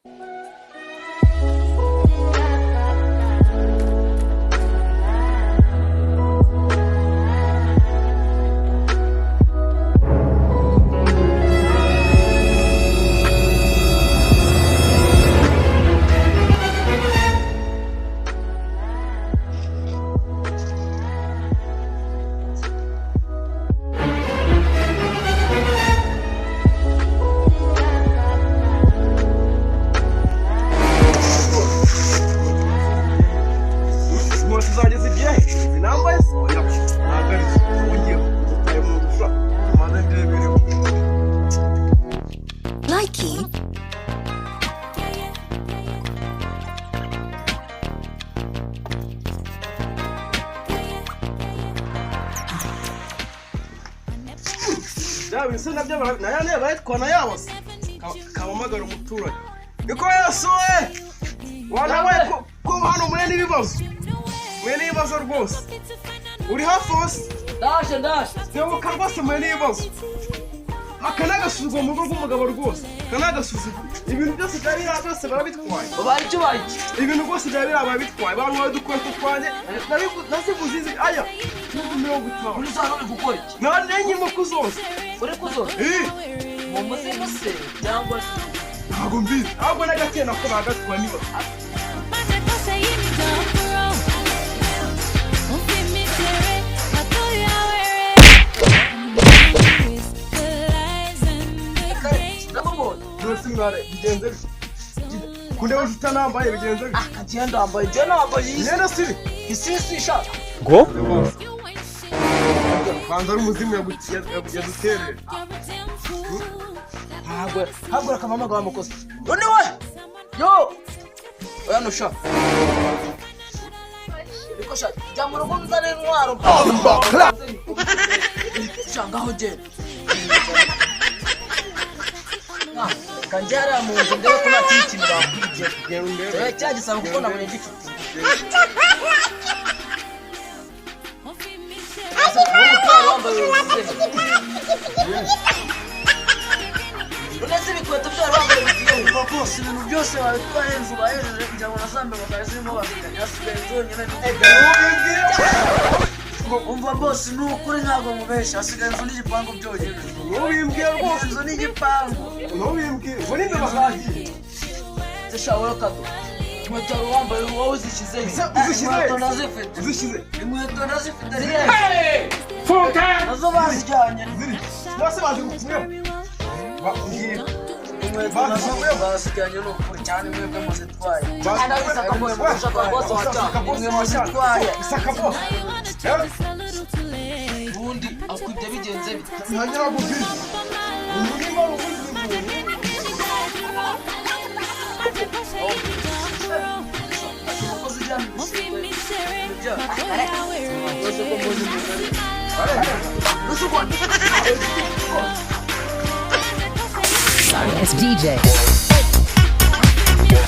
Dawe insina by'abana nayane bayitwana yabose kabamagara umuturage niko yasoe wana we ko hano mwe n'ibibazo rwose uri hafi hose Dash Dewo karbase mwe n'ibibazo akanagasuzwa mu rugo rw'umugabo rwose kanagasuzuga ibintu byose byari byose barabitwaye bari cyo bari ibintu rwose byari barabitwaye bamwe dukora twanye nasibuzizi aya 50 uri zano uri gukora iki nane nyimo kuzose uri kuzora mu muzimu se cyangwa se ntabwo mbizi ahubwo n'agatena ko bagatwa niba Simare bigenze kunde wita nambaye bigenze akagenda ambaye je nambaye nenda siri isisi sha ngo banza ari umuzimu yaduterera ntabwo akamama gwa mukozi none we yo oya no sha niko sha jambo rugo nzane ntwaro shangaho je kanjara mu nzu ndebe ko nakikinira bakwije cyagisaba kuko nabonye gifite Unasi bikweto byaro wambaye bigiye bose ibintu byose babitwaye inzu bahejeje kugira ngo nasambe bakazimo bafitanya asigaye nyine umva boss nukuri ntago mubesha asigaye inzu n'igipangu byonyine ubimbwiye rwose inzu n'igipangu ubimbwiye muri ndo bahagiye zishawora kado inkweto wambaye wowe uzishyize inkweto nazifite Fuka nazo bazijyanye bose baje gupfuye inkweto nazo bazijyanye n'ukuri cyane mwebwe muzitwaye anabisaka mwe mushaka bose wacha mwe muzitwaye isaka bose ubundi akwibye bigenze bite ntagira gubizi umurimo Sorry, it's DJ.